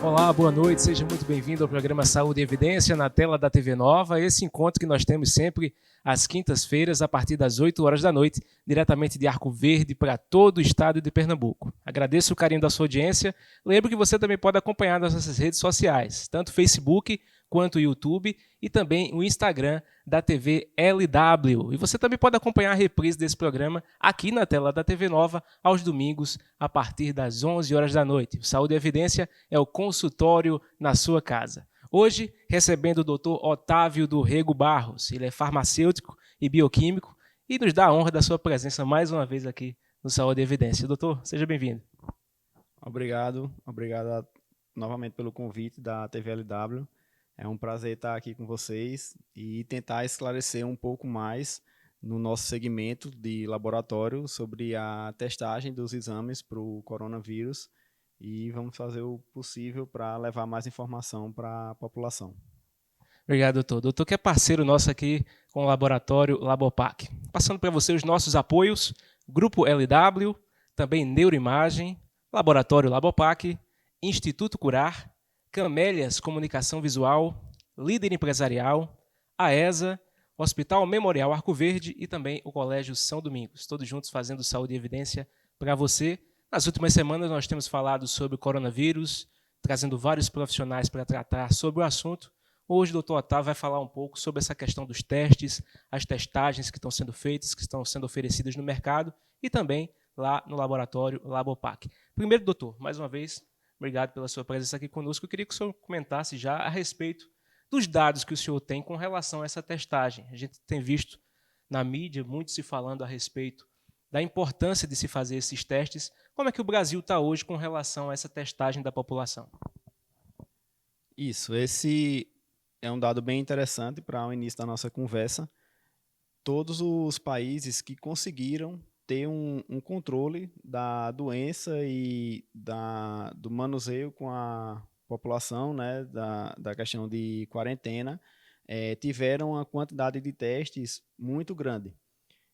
Olá, boa noite, seja muito bem-vindo ao programa Saúde e Evidência na tela da TV Nova, esse encontro que nós temos sempre às quintas-feiras, a partir das 8 horas da noite, diretamente de Arco Verde para todo o estado de Pernambuco. Agradeço o carinho da sua audiência, lembro que você também pode acompanhar nas nossas redes sociais, tanto Facebook quanto o YouTube e também o Instagram da TV LW. E você também pode acompanhar a reprise desse programa aqui na tela da TV Nova aos domingos a partir das 11 horas da noite. O Saúde e Evidência é o consultório na sua casa. Hoje, recebendo o Dr. Otávio do Rego Barros. Ele é farmacêutico e bioquímico e nos dá a honra da sua presença mais uma vez aqui no Saúde e Evidência. Doutor, seja bem-vindo. Obrigado novamente pelo convite da TV LW. É um prazer estar aqui com vocês e tentar esclarecer um pouco mais no nosso segmento de laboratório sobre a testagem dos exames para o coronavírus e vamos fazer o possível para levar mais informação para a população. Obrigado, doutor. Doutor que é parceiro nosso aqui com o laboratório Labopac. Passando para você os nossos apoios, Grupo LW, também Neuroimagem, Laboratório Labopac, Instituto Curar, Camélias Comunicação Visual, Líder Empresarial, AESA, Hospital Memorial Arco Verde e também o Colégio São Domingos. Todos juntos fazendo saúde e evidência para você. Nas últimas semanas nós temos falado sobre o coronavírus, trazendo vários profissionais para tratar sobre o assunto. Hoje o doutor Otávio vai falar um pouco sobre essa questão dos testes, as testagens que estão sendo feitas, que estão sendo oferecidas no mercado e também lá no laboratório Labopac. Primeiro, doutor, mais uma vez, obrigado pela sua presença aqui conosco. Eu queria que o senhor comentasse já a respeito dos dados que o senhor tem com relação a essa testagem. A gente tem visto na mídia muito se falando a respeito da importância de se fazer esses testes. Como é que o Brasil está hoje com relação a essa testagem da população? Isso, esse é um dado bem interessante para o início da nossa conversa. Todos os países que conseguiram ter um controle da doença e do manuseio com a população, né, da questão de quarentena, tiveram uma quantidade de testes muito grande.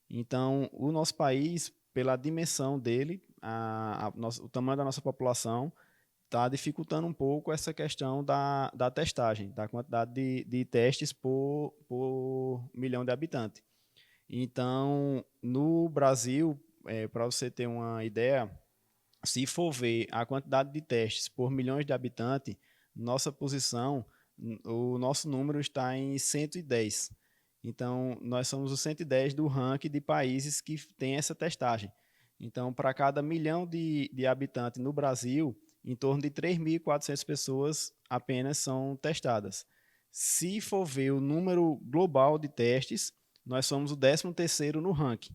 Então, o nosso país, pela dimensão dele, o tamanho da nossa população, está dificultando um pouco essa questão da testagem, da quantidade de testes por milhão de habitantes. Então, no Brasil, para você ter uma ideia, se for ver a quantidade de testes por milhões de habitantes, nossa posição, o nosso número está em 110. Então, nós somos o 110 do ranking de países que tem essa testagem. Então, para cada milhão de habitantes no Brasil, em torno de 3.400 pessoas apenas são testadas. Se for ver o número global de testes, nós somos o 13º no ranking.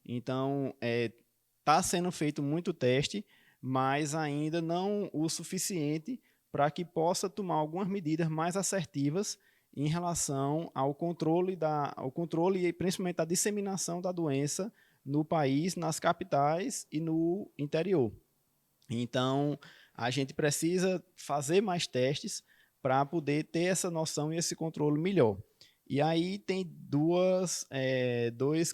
Então, está sendo feito muito teste, mas ainda não o suficiente para que possa tomar algumas medidas mais assertivas em relação ao controle e principalmente a disseminação da doença no país, nas capitais e no interior. Então, a gente precisa fazer mais testes para poder ter essa noção e esse controle melhor. E aí tem dois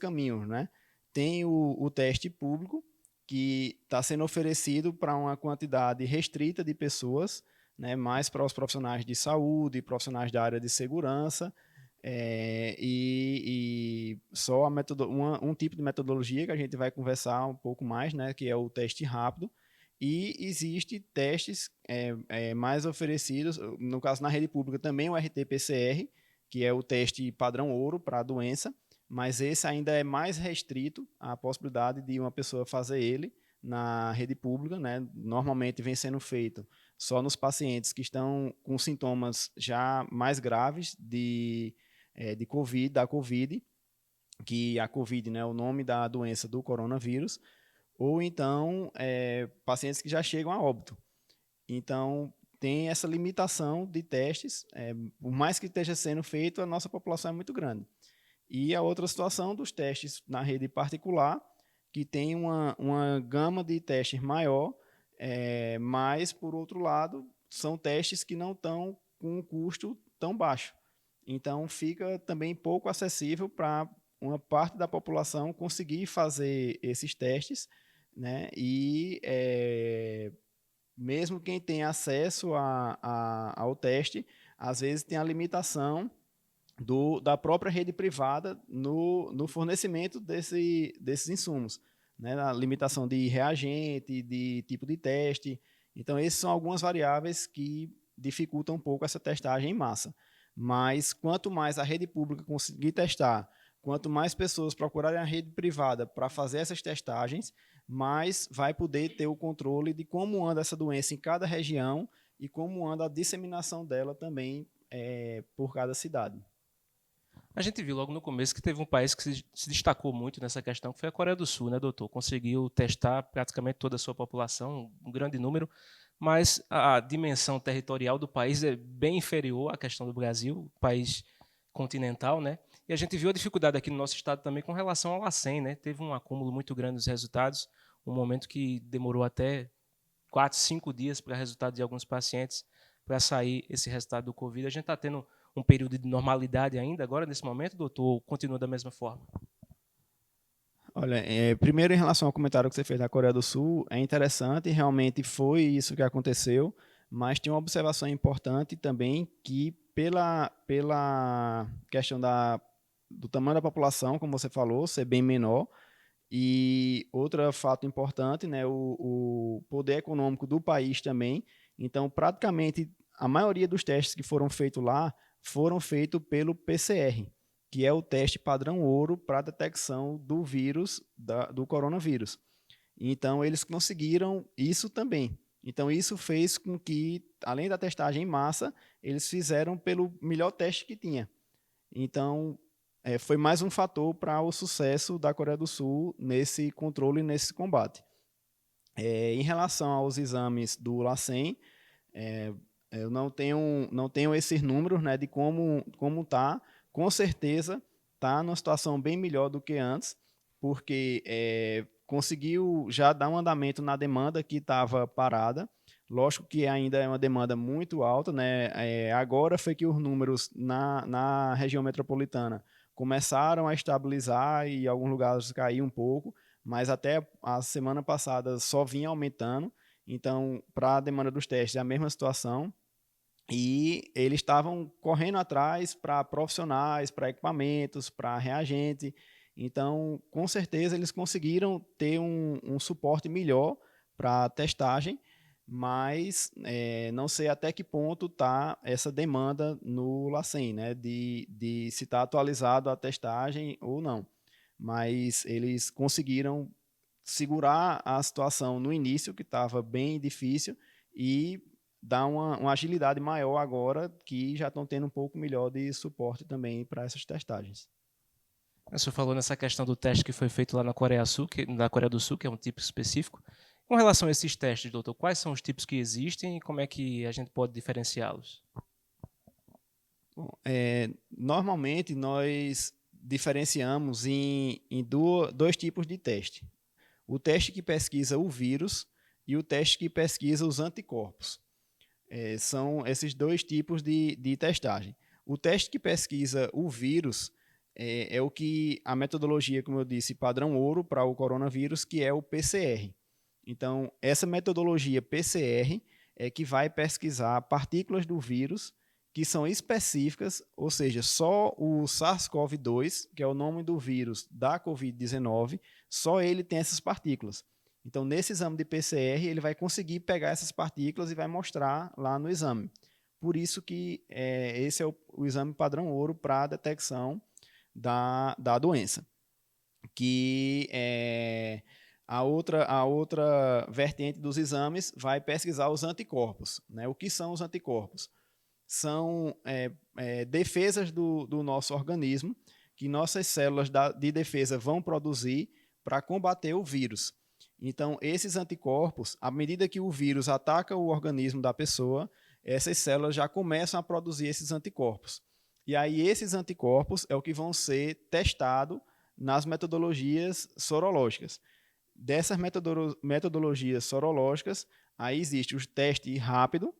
caminhos, né? Tem o teste público, que está sendo oferecido para uma quantidade restrita de pessoas, né? Mais para os profissionais de saúde, profissionais da área de segurança, e só um tipo de metodologia que a gente vai conversar um pouco mais, né? Que é o teste rápido. E existe testes mais oferecidos, no caso na rede pública também o RT-PCR, que é o teste padrão ouro para a doença, mas esse ainda é mais restrito a possibilidade de uma pessoa fazer ele na rede pública, né? Normalmente vem sendo feito só nos pacientes que estão com sintomas já mais graves de COVID, da COVID, que a COVID, né, é o nome da doença do coronavírus, ou então pacientes que já chegam a óbito. Então, tem essa limitação de testes, por mais que esteja sendo feito, a nossa população é muito grande. E a outra situação dos testes na rede particular, que tem uma gama de testes maior, mas, por outro lado, são testes que não estão com um custo tão baixo. Então, fica também pouco acessível para uma parte da população conseguir fazer esses testes, né? E mesmo quem tem acesso ao teste, às vezes tem a limitação da própria rede privada no fornecimento desses insumos, né? A limitação de reagente, de tipo de teste. Então, essas são algumas variáveis que dificultam um pouco essa testagem em massa. Mas, quanto mais a rede pública conseguir testar, quanto mais pessoas procurarem a rede privada para fazer essas testagens, mais vai poder ter o controle de como anda essa doença em cada região e como anda a disseminação dela também por cada cidade. A gente viu logo no começo que teve um país que se destacou muito nessa questão, que foi a Coreia do Sul, né, doutor? Conseguiu testar praticamente toda a sua população, um grande número, mas a dimensão territorial do país é bem inferior à questão do Brasil, país continental, né? E a gente viu a dificuldade aqui no nosso estado também com relação ao LACEN, né? Teve um acúmulo muito grande dos resultados, um momento que demorou até 4, 5 dias para o resultado de alguns pacientes para sair esse resultado do Covid. A gente está tendo um período de normalidade ainda agora, nesse momento, doutor, ou continua da mesma forma? Olha, primeiro em relação ao comentário que você fez da Coreia do Sul, é interessante, realmente foi isso que aconteceu, mas tem uma observação importante também que pela questão do tamanho da população, como você falou, ser bem menor, e outro fato importante, né, o poder econômico do país também. Então, praticamente, a maioria dos testes que foram feitos lá foram feitos pelo PCR, que é o teste padrão ouro para a detecção do vírus, do coronavírus. Então, eles conseguiram isso também. Então, isso fez com que, além da testagem em massa, eles fizeram pelo melhor teste que tinha. Então, foi mais um fator para o sucesso da Coreia do Sul nesse controle e nesse combate. Em relação aos exames do LACEN, eu não tenho esses números, né, de como está. Com certeza está numa situação bem melhor do que antes, porque conseguiu já dar um andamento na demanda que estava parada. Lógico que ainda é uma demanda muito alta, né? Agora foi que os números na região metropolitana começaram a estabilizar e em alguns lugares cair um pouco, mas até a semana passada só vinha aumentando. Então, para a demanda dos testes é a mesma situação. E eles estavam correndo atrás para profissionais, para equipamentos, para reagente. Então, com certeza, eles conseguiram ter um suporte melhor para a testagem, mas não sei até que ponto está essa demanda no LACEN, né, de se está atualizado a testagem ou não. Mas eles conseguiram segurar a situação no início, que estava bem difícil, e dar uma agilidade maior agora, que já estão tendo um pouco melhor de suporte também para essas testagens. O senhor falou nessa questão do teste que foi feito lá na Coreia do Sul, que é um tipo específico. Com relação a esses testes, doutor, quais são os tipos que existem e como é que a gente pode diferenciá-los? Bom, normalmente nós diferenciamos em dois tipos de teste. O teste que pesquisa o vírus e o teste que pesquisa os anticorpos. São esses dois tipos de testagem. O teste que pesquisa o vírus é o que a metodologia, como eu disse, padrão ouro para o coronavírus, que é o PCR. Então, essa metodologia PCR é que vai pesquisar partículas do vírus que são específicas, ou seja, só o SARS-CoV-2, que é o nome do vírus da Covid-19, só ele tem essas partículas. Então, nesse exame de PCR, ele vai conseguir pegar essas partículas e vai mostrar lá no exame. Por isso que esse é o exame padrão ouro para a detecção da doença. Que a outra vertente dos exames vai pesquisar os anticorpos. Né? O que são os anticorpos? São defesas do nosso organismo que nossas células de defesa vão produzir para combater o vírus. Então, esses anticorpos, à medida que o vírus ataca o organismo da pessoa, essas células já começam a produzir esses anticorpos. E aí, esses anticorpos é o que vão ser testados nas metodologias sorológicas. Dessas metodologias sorológicas, aí existe o teste rápido,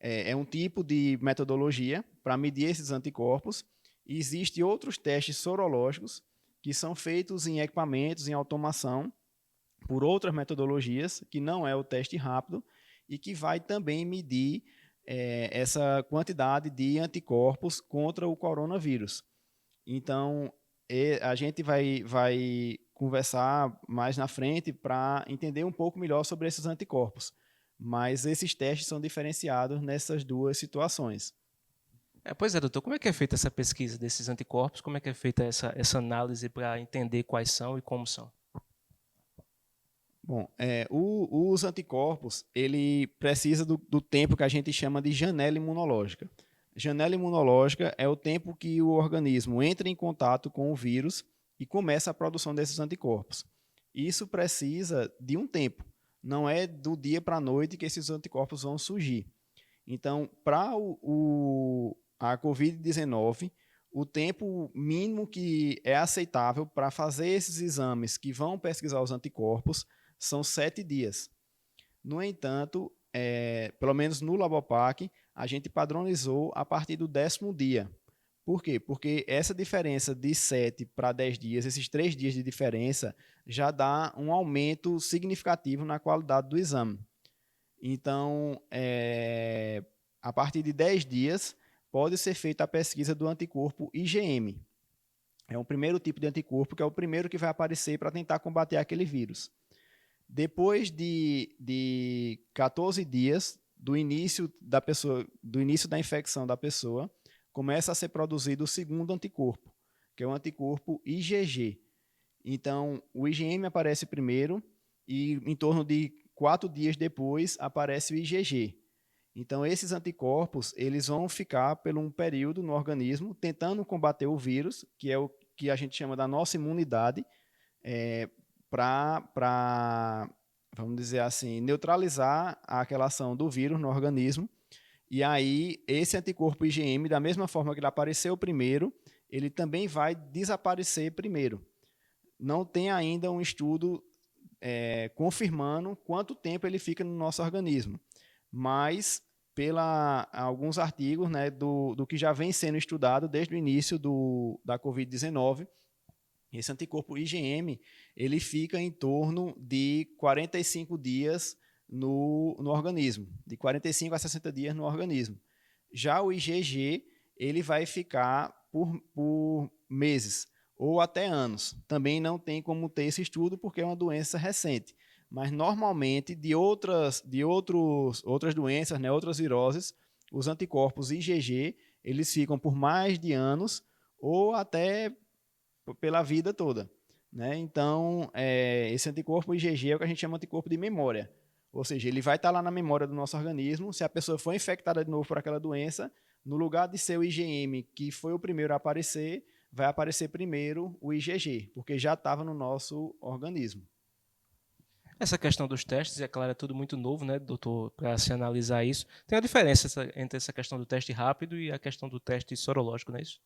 é um tipo de metodologia para medir esses anticorpos. E existem outros testes sorológicos que são feitos em equipamentos, em automação, por outras metodologias, que não é o teste rápido, e que vai também medir essa quantidade de anticorpos contra o coronavírus. Então, a gente vai conversar mais na frente para entender um pouco melhor sobre esses anticorpos. Mas esses testes são diferenciados nessas duas situações. Pois é, doutor, como é que é feita essa pesquisa desses anticorpos? Como é que é feita essa análise para entender quais são e como são? Bom, os anticorpos, ele precisa do tempo que a gente chama de janela imunológica. Janela imunológica é o tempo que o organismo entra em contato com o vírus e começa a produção desses anticorpos. Isso precisa de um tempo, não é do dia para a noite que esses anticorpos vão surgir. Então, para a Covid-19, o tempo mínimo que é aceitável para fazer esses exames que vão pesquisar os anticorpos são 7 dias. No entanto, pelo menos no Labopac, a gente padronizou a partir do 10º dia. Por quê? Porque essa diferença de 7 para 10 dias, esses 3 dias de diferença, já dá um aumento significativo na qualidade do exame. Então, a partir de 10 dias, pode ser feita a pesquisa do anticorpo IgM. É um primeiro tipo de anticorpo, que é o primeiro que vai aparecer para tentar combater aquele vírus. Depois de 14 dias do início da infecção da pessoa, começa a ser produzido o segundo anticorpo, que é o anticorpo IgG. Então, o IgM aparece primeiro e em torno de 4 dias depois aparece o IgG. Então, esses anticorpos eles vão ficar por um período no organismo tentando combater o vírus, que é o que a gente chama da nossa imunidade, para, vamos dizer assim, neutralizar aquela ação do vírus no organismo. E aí, esse anticorpo IgM, da mesma forma que ele apareceu primeiro, ele também vai desaparecer primeiro. Não tem ainda um estudo confirmando quanto tempo ele fica no nosso organismo, mas alguns artigos, né, do que já vem sendo estudado desde o início da Covid-19, esse anticorpo IgM, ele fica em torno de 45 dias no organismo, de 45 a 60 dias no organismo. Já o IgG, ele vai ficar por meses ou até anos. Também não tem como ter esse estudo porque é uma doença recente. Mas, normalmente, de outras doenças, né, outras viroses, os anticorpos IgG, eles ficam por mais de anos ou até pela vida toda. Né? Então, esse anticorpo IgG é o que a gente chama de anticorpo de memória. Ou seja, ele vai estar lá na memória do nosso organismo. Se a pessoa for infectada de novo por aquela doença, no lugar de ser o IgM, que foi o primeiro a aparecer, vai aparecer primeiro o IgG, porque já estava no nosso organismo. Essa questão dos testes, é claro, é tudo muito novo, né, doutor, para se analisar isso. Tem a diferença entre essa questão do teste rápido e a questão do teste sorológico, não é isso?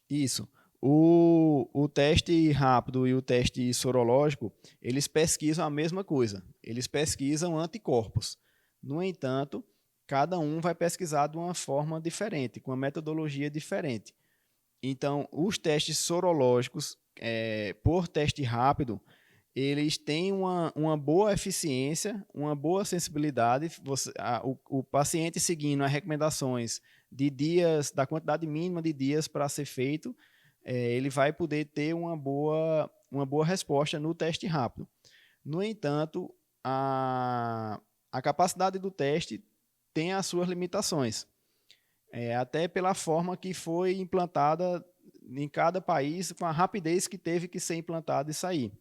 Isso. O teste rápido e o teste sorológico, eles pesquisam a mesma coisa. Eles pesquisam anticorpos. No entanto, cada um vai pesquisar de uma forma diferente, com uma metodologia diferente. Então, os testes sorológicos, por teste rápido, eles têm uma boa eficiência, uma boa sensibilidade. O paciente seguindo as recomendações de dias, da quantidade mínima de dias para ser feito, ele vai poder ter uma boa resposta no teste rápido. No entanto, a capacidade do teste tem as suas limitações, até pela forma que foi implantada em cada país, com a rapidez que teve que ser implantada e sair.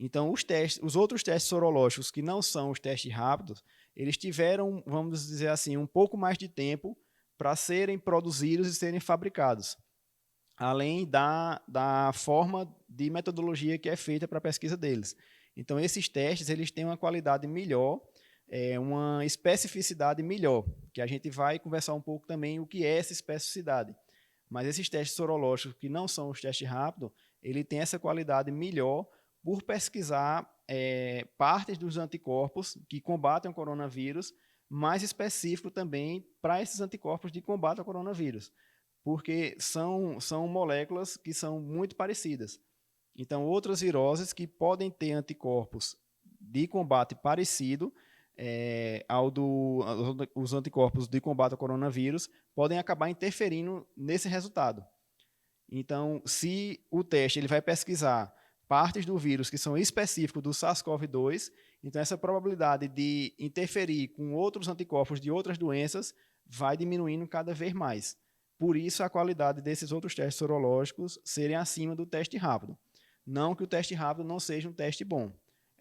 Então, os outros testes sorológicos, que não são os testes rápidos, eles tiveram, vamos dizer assim, um pouco mais de tempo para serem produzidos e serem fabricados, além da forma de metodologia que é feita para a pesquisa deles. Então, esses testes eles têm uma qualidade melhor, uma especificidade melhor, que a gente vai conversar um pouco também o que é essa especificidade. Mas esses testes sorológicos, que não são os testes rápidos, ele tem essa qualidade melhor por pesquisar partes dos anticorpos que combatem o coronavírus, mais específico também para esses anticorpos de combate ao coronavírus, porque são moléculas que são muito parecidas. Então, outras viroses que podem ter anticorpos de combate parecido os anticorpos de combate ao coronavírus, podem acabar interferindo nesse resultado. Então, se o teste ele vai pesquisar partes do vírus que são específicos do SARS-CoV-2, então essa probabilidade de interferir com outros anticorpos de outras doenças vai diminuindo cada vez mais. Por isso, a qualidade desses outros testes sorológicos serem acima do teste rápido. Não que o teste rápido não seja um teste bom.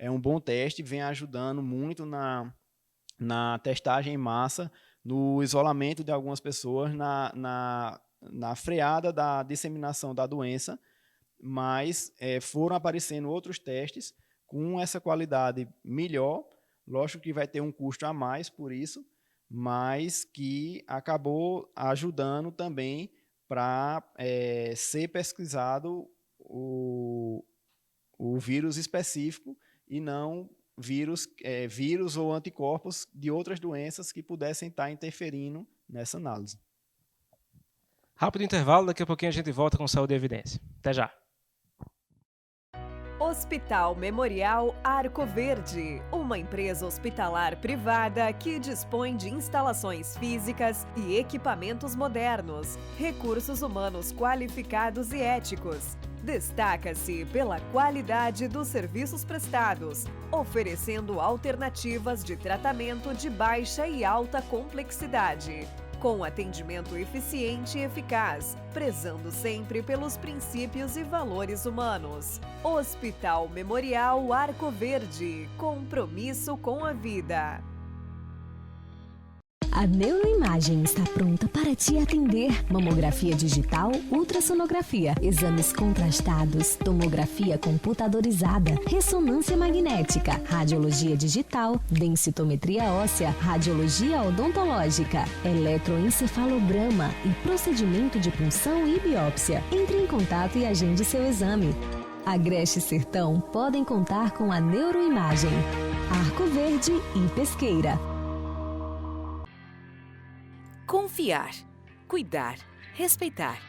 É um bom teste, vem ajudando muito na testagem em massa, no isolamento de algumas pessoas, na freada da disseminação da doença, mas foram aparecendo outros testes com essa qualidade melhor. Lógico que vai ter um custo a mais por isso, mas que acabou ajudando também para ser pesquisado o vírus específico e não vírus ou anticorpos de outras doenças que pudessem estar interferindo nessa análise. Rápido intervalo, daqui a pouquinho a gente volta com Saúde e Evidência. Até já. Hospital Memorial Arco Verde, uma empresa hospitalar privada que dispõe de instalações físicas e equipamentos modernos, recursos humanos qualificados e éticos. Destaca-se pela qualidade dos serviços prestados, oferecendo alternativas de tratamento de baixa e alta complexidade, com atendimento eficiente e eficaz, prezando sempre pelos princípios e valores humanos. Hospital Memorial Arco Verde, compromisso com a vida. A Neuroimagem está pronta para te atender. Mamografia digital, ultrassonografia, exames contrastados, tomografia computadorizada, ressonância magnética, radiologia digital, densitometria óssea, radiologia odontológica, eletroencefalograma e procedimento de punção e biópsia. Entre em contato e agende seu exame. Agreste e Sertão podem contar com a Neuroimagem. Arco Verde e Pesqueira. Confiar, cuidar, respeitar.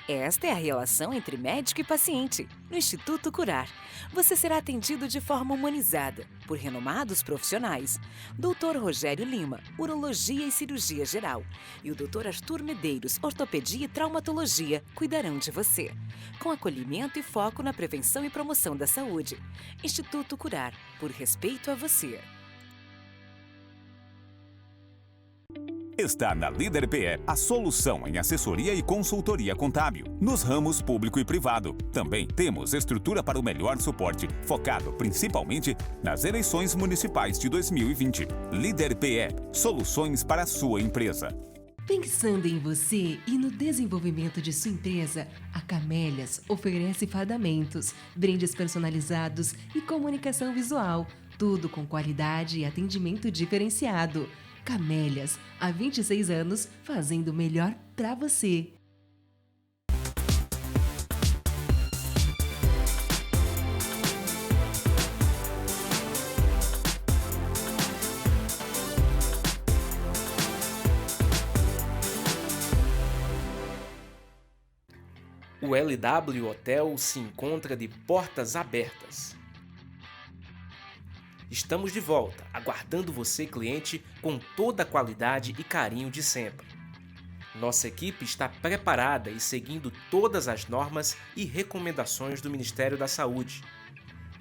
Esta é a relação entre médico e paciente. No Instituto Curar, você será atendido de forma humanizada por renomados profissionais. Dr. Rogério Lima, Urologia e Cirurgia Geral, e o Dr. Arthur Medeiros, Ortopedia e Traumatologia, cuidarão de você, com acolhimento e foco na prevenção e promoção da saúde. Instituto Curar, por respeito a você. Está na Líder PE a solução em assessoria e consultoria contábil, nos ramos público e privado. Também temos estrutura para o melhor suporte, focado principalmente nas eleições municipais de 2020. Líder PE, soluções para a sua empresa. Pensando em você e no desenvolvimento de sua empresa, a Camélias oferece fardamentos, brindes personalizados e comunicação visual, tudo com qualidade e atendimento diferenciado. Camélias, há 26 anos, fazendo o melhor para você. O LW Hotel se encontra de portas abertas. Estamos de volta, aguardando você, cliente, com toda a qualidade e carinho de sempre. Nossa equipe está preparada e seguindo todas as normas e recomendações do Ministério da Saúde.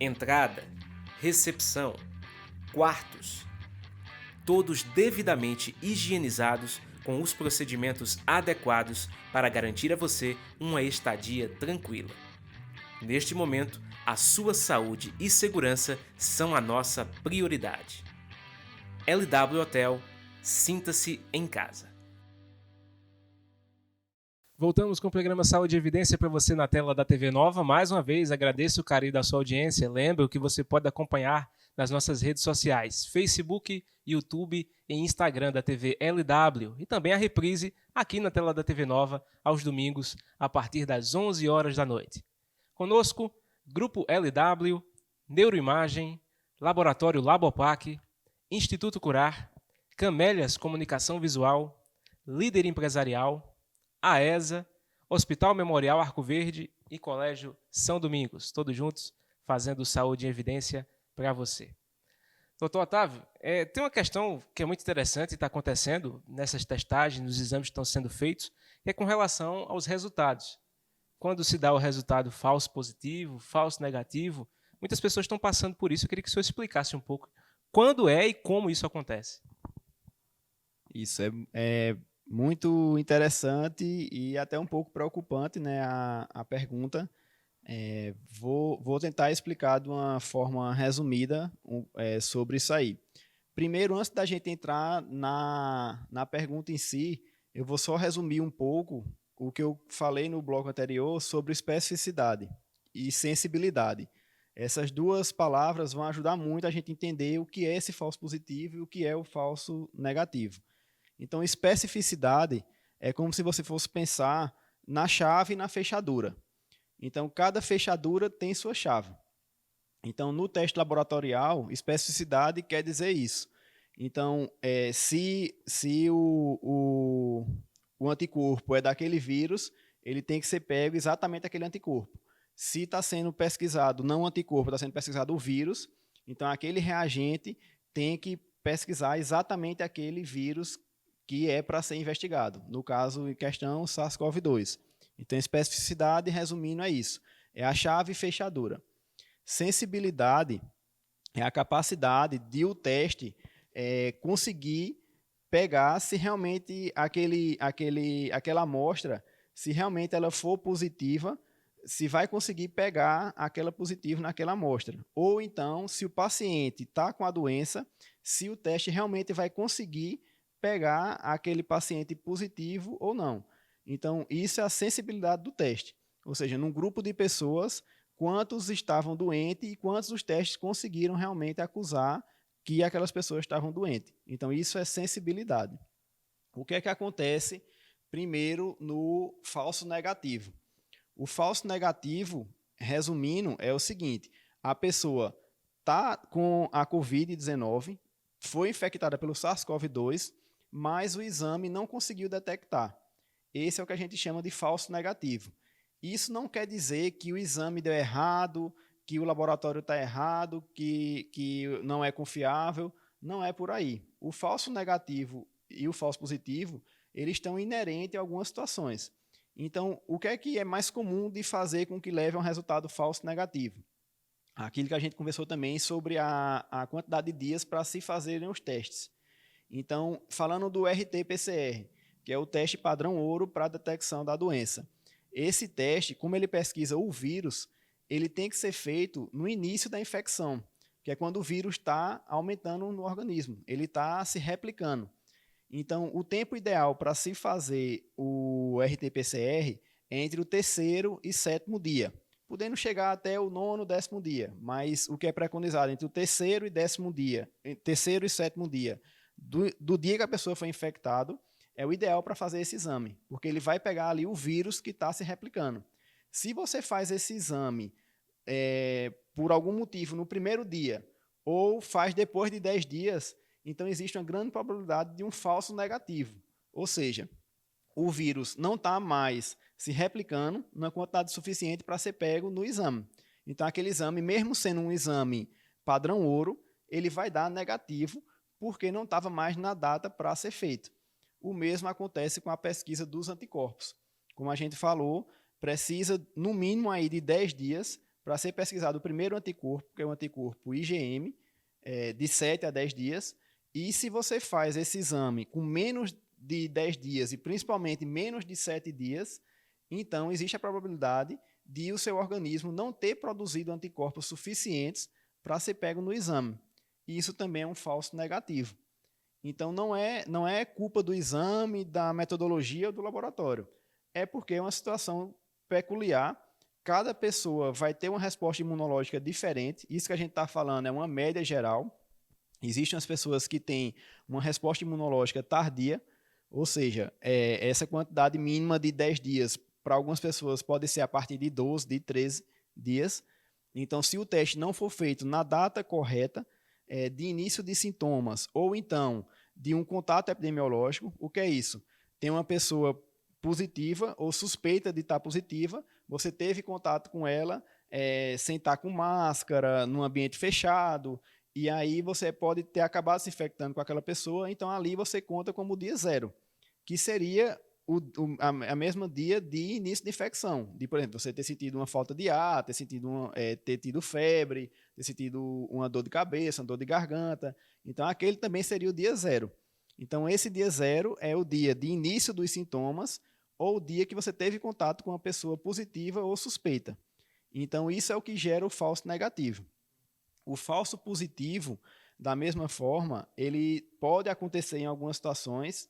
Entrada, recepção, quartos, todos devidamente higienizados com os procedimentos adequados para garantir a você uma estadia tranquila. Neste momento, a sua saúde e segurança são a nossa prioridade. LW Hotel, sinta-se em casa. Voltamos com o programa Saúde e Evidência para você na tela da TV Nova. Mais uma vez, agradeço o carinho da sua audiência. Lembro que você pode acompanhar nas nossas redes sociais, Facebook, YouTube e Instagram da TV LW. E também a reprise aqui na tela da TV Nova, aos domingos, a partir das 11 horas da noite. Conosco, Grupo LW, Neuroimagem, Laboratório Labopac, Instituto Curar, Camélias Comunicação Visual, Líder Empresarial, AESA, Hospital Memorial Arco Verde e Colégio São Domingos, todos juntos fazendo saúde em evidência para você. Doutor Otávio, tem uma questão que é muito interessante e está acontecendo nessas testagens, nos exames que estão sendo feitos, que é com relação aos resultados. Quando se dá o resultado falso positivo, falso negativo, muitas pessoas estão passando por isso. Eu queria que o senhor explicasse um pouco quando e como isso acontece. Isso é muito interessante e até um pouco preocupante, né, a pergunta. Vou tentar explicar de uma forma resumida sobre isso aí. Primeiro, antes da gente entrar na pergunta em si, eu vou só resumir um pouco o que eu falei no bloco anterior sobre especificidade e sensibilidade. Essas duas palavras vão ajudar muito a gente entender o que é esse falso positivo e o que é o falso negativo. Então, especificidade é como se você fosse pensar na chave e na fechadura. Então, cada fechadura tem sua chave. Então, no teste laboratorial, especificidade quer dizer isso. Então, se o anticorpo é daquele vírus, ele tem que ser pego exatamente aquele anticorpo. Se está sendo pesquisado não o anticorpo, está sendo pesquisado o vírus, então aquele reagente tem que pesquisar exatamente aquele vírus que é para ser investigado. No caso em questão, SARS-CoV-2. Então, especificidade, resumindo, é isso. É a chave fechadura. Sensibilidade é a capacidade de o teste conseguir pegar se realmente aquela amostra, se realmente ela for positiva, se vai conseguir pegar aquela positiva naquela amostra. Ou então, se o paciente está com a doença, se o teste realmente vai conseguir pegar aquele paciente positivo ou não. Então, isso é a sensibilidade do teste. Ou seja, num grupo de pessoas, quantos estavam doentes e quantos os testes conseguiram realmente acusar que aquelas pessoas estavam doentes. Então, isso é sensibilidade. O que é que acontece, primeiro, no falso negativo? O falso negativo, resumindo, é o seguinte: a pessoa está com a Covid-19, foi infectada pelo SARS-CoV-2, mas o exame não conseguiu detectar. Esse é o que a gente chama de falso negativo. Isso não quer dizer que o exame deu errado, que o laboratório está errado, que não é confiável. Não é por aí. O falso negativo e o falso positivo, eles estão inerentes a algumas situações. Então, o que é mais comum de fazer com que leve a um resultado falso negativo? Aquilo que a gente conversou também sobre a quantidade de dias para se fazerem os testes. Então, falando do RT-PCR, que é o teste padrão ouro para a detecção da doença. Esse teste, como ele pesquisa o vírus, ele tem que ser feito no início da infecção, que é quando o vírus está aumentando no organismo, ele está se replicando. Então, o tempo ideal para se fazer o RT-PCR é entre o 3º e 7º dia, podendo chegar até o 9º, 10º dia, mas o que é preconizado entre o 3º e 10º dia, 3º e 7º dia, do dia que a pessoa foi infectada, é o ideal para fazer esse exame, porque ele vai pegar ali o vírus que está se replicando. Se você faz esse exame por algum motivo no primeiro dia, ou faz depois de 10 dias, então existe uma grande probabilidade de um falso negativo. Ou seja, o vírus não está mais se replicando na quantidade suficiente para ser pego no exame. Então, aquele exame, mesmo sendo um exame padrão ouro, ele vai dar negativo, porque não estava mais na data para ser feito. O mesmo acontece com a pesquisa dos anticorpos. Como a gente falou, precisa no mínimo aí de 10 dias para ser pesquisado o primeiro anticorpo, que é o anticorpo IgM, de 7 a 10 dias. E se você faz esse exame com menos de 10 dias e principalmente menos de 7 dias, então existe a probabilidade de o seu organismo não ter produzido anticorpos suficientes para ser pego no exame. E isso também é um falso negativo. Então, não é culpa do exame, da metodologia ou do laboratório. É porque é uma situação peculiar. Cada pessoa vai ter uma resposta imunológica diferente. Isso que a gente está falando é uma média geral. Existem as pessoas que têm uma resposta imunológica tardia, ou seja, essa quantidade mínima de 10 dias, para algumas pessoas pode ser a partir de 12, de 13 dias. Então, se o teste não for feito na data correta, de início de sintomas, ou então de um contato epidemiológico, o que é isso? Tem uma pessoa positiva ou suspeita de estar positiva, você teve contato com ela sem estar com máscara, num ambiente fechado, e aí você pode ter acabado se infectando com aquela pessoa, então ali você conta como o dia 0, que seria a mesma dia de início de infecção, de, por exemplo, você ter sentido uma falta de ar, ter tido febre, ter sentido uma dor de cabeça, uma dor de garganta, então aquele também seria o dia 0. Então esse dia 0 é o dia de início dos sintomas ou o dia que você teve contato com uma pessoa positiva ou suspeita. Então isso é o que gera o falso negativo. O falso positivo, da mesma forma, ele pode acontecer em algumas situações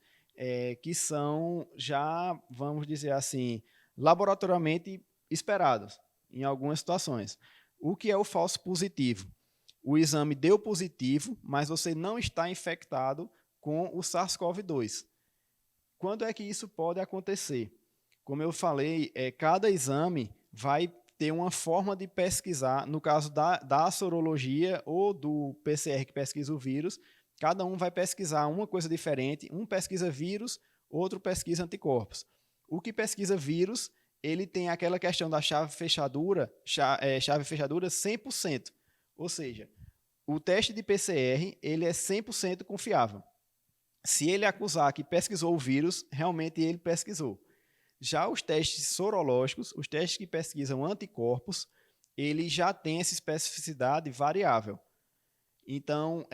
que são já, vamos dizer assim, laboratorialmente esperados, em algumas situações. O que é o falso positivo? O exame deu positivo, mas você não está infectado com o SARS-CoV-2. Quando é que isso pode acontecer? Como eu falei, cada exame vai ter uma forma de pesquisar, no caso da sorologia ou do PCR que pesquisa o vírus, cada um vai pesquisar uma coisa diferente, um pesquisa vírus, outro pesquisa anticorpos. O que pesquisa vírus, ele tem aquela questão da chave fechadura 100%, ou seja, o teste de PCR ele é 100% confiável. Se ele acusar que pesquisou o vírus, realmente ele pesquisou. Já os testes sorológicos, os testes que pesquisam anticorpos, ele já tem essa especificidade variável. Então,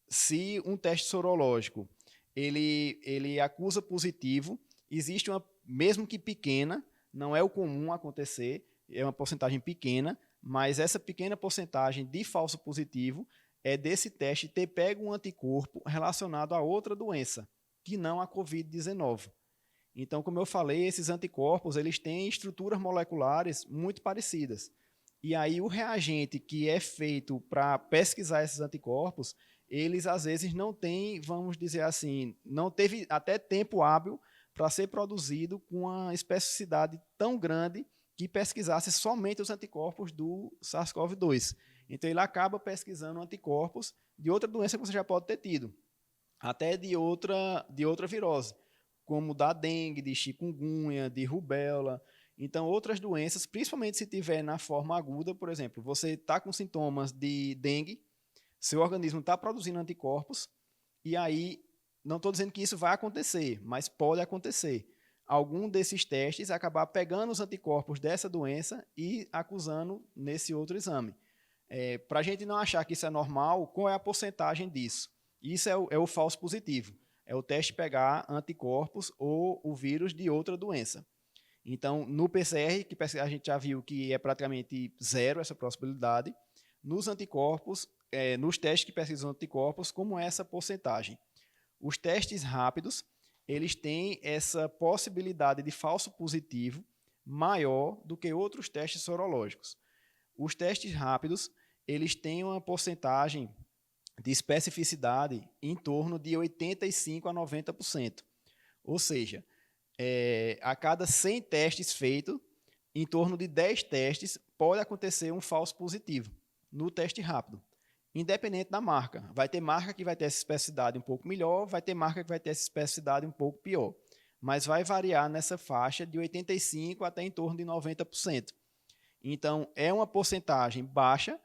se um teste sorológico ele acusa positivo, existe uma, mesmo que pequena, não é o comum acontecer, é uma porcentagem pequena, mas essa pequena porcentagem de falso positivo é desse teste ter pego um anticorpo relacionado a outra doença, que não a Covid-19. Então, como eu falei, esses anticorpos eles têm estruturas moleculares muito parecidas. E aí o reagente que é feito para pesquisar esses anticorpos, eles às vezes não têm, vamos dizer assim, não teve até tempo hábil para ser produzido com uma especificidade tão grande que pesquisasse somente os anticorpos do SARS-CoV-2. Então ele acaba pesquisando anticorpos de outra doença que você já pode ter tido, até de outra virose, como da dengue, de chikungunya, de rubéola. Então, outras doenças, principalmente se tiver na forma aguda, por exemplo, você está com sintomas de dengue, seu organismo está produzindo anticorpos, e aí, não estou dizendo que isso vai acontecer, mas pode acontecer. Algum desses testes acabar pegando os anticorpos dessa doença e acusando nesse outro exame. Para a gente não achar que isso é normal, qual é a porcentagem disso? Isso é o falso positivo. É o teste pegar anticorpos ou o vírus de outra doença. Então, no PCR, que a gente já viu que é praticamente 0 essa possibilidade, nos anticorpos, nos testes que pesquisam anticorpos, como é essa porcentagem? Os testes rápidos, eles têm essa possibilidade de falso positivo maior do que outros testes sorológicos. Os testes rápidos, eles têm uma porcentagem de especificidade em torno de 85% a 90%. Ou seja, a cada 100 testes feitos, em torno de 10 testes, pode acontecer um falso positivo no teste rápido, independente da marca. Vai ter marca que vai ter essa especificidade um pouco melhor, vai ter marca que vai ter essa especificidade um pouco pior, mas vai variar nessa faixa de 85% até em torno de 90%. Então, é uma porcentagem baixa,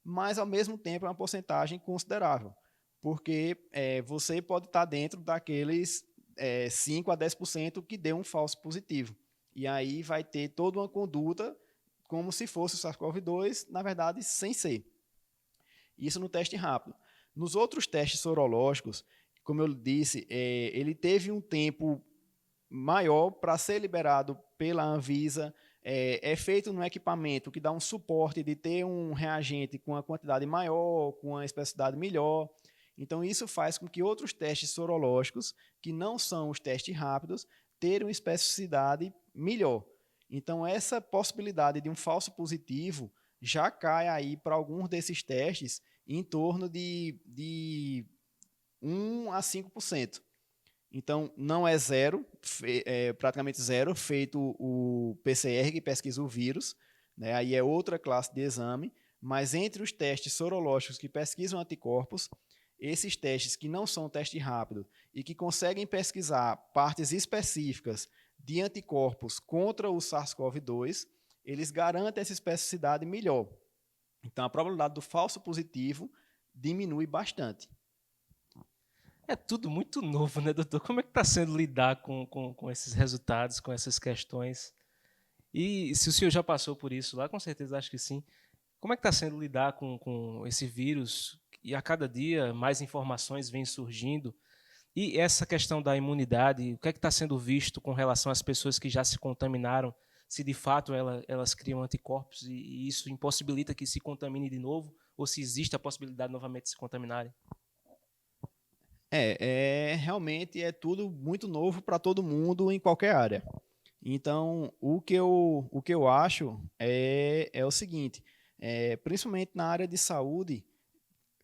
mas, ao mesmo tempo, é uma porcentagem considerável, porque você pode estar dentro daqueles 5% a 10% que deu um falso positivo. E aí vai ter toda uma conduta como se fosse o SARS-CoV-2, na verdade, sem ser. Isso no teste rápido. Nos outros testes sorológicos, como eu disse, ele teve um tempo maior para ser liberado pela Anvisa, é feito num equipamento que dá um suporte de ter um reagente com uma quantidade maior, com uma especificidade melhor. Então, isso faz com que outros testes sorológicos, que não são os testes rápidos, tenham uma especificidade melhor. Então, essa possibilidade de um falso positivo já cai aí para alguns desses testes em torno de 1% a 5%. Então, não é zero, praticamente zero, feito o PCR, que pesquisa o vírus, né? Aí é outra classe de exame, mas entre os testes sorológicos que pesquisam anticorpos, esses testes que não são teste rápido e que conseguem pesquisar partes específicas de anticorpos contra o SARS-CoV-2, eles garantem essa especificidade melhor. Então, a probabilidade do falso positivo diminui bastante. É tudo muito novo, né, doutor? Como é que está sendo lidar com esses resultados, com essas questões? E se o senhor já passou por isso lá, com certeza acho que sim. Como é que está sendo lidar com esse vírus? E a cada dia mais informações vêm surgindo. E essa questão da imunidade, o que é que está sendo visto com relação às pessoas que já se contaminaram? Se de fato elas criam anticorpos e isso impossibilita que se contamine de novo? Ou se existe a possibilidade novamente de se contaminarem? Realmente é tudo muito novo para todo mundo em qualquer área. Então, o que eu acho é o seguinte, principalmente na área de saúde,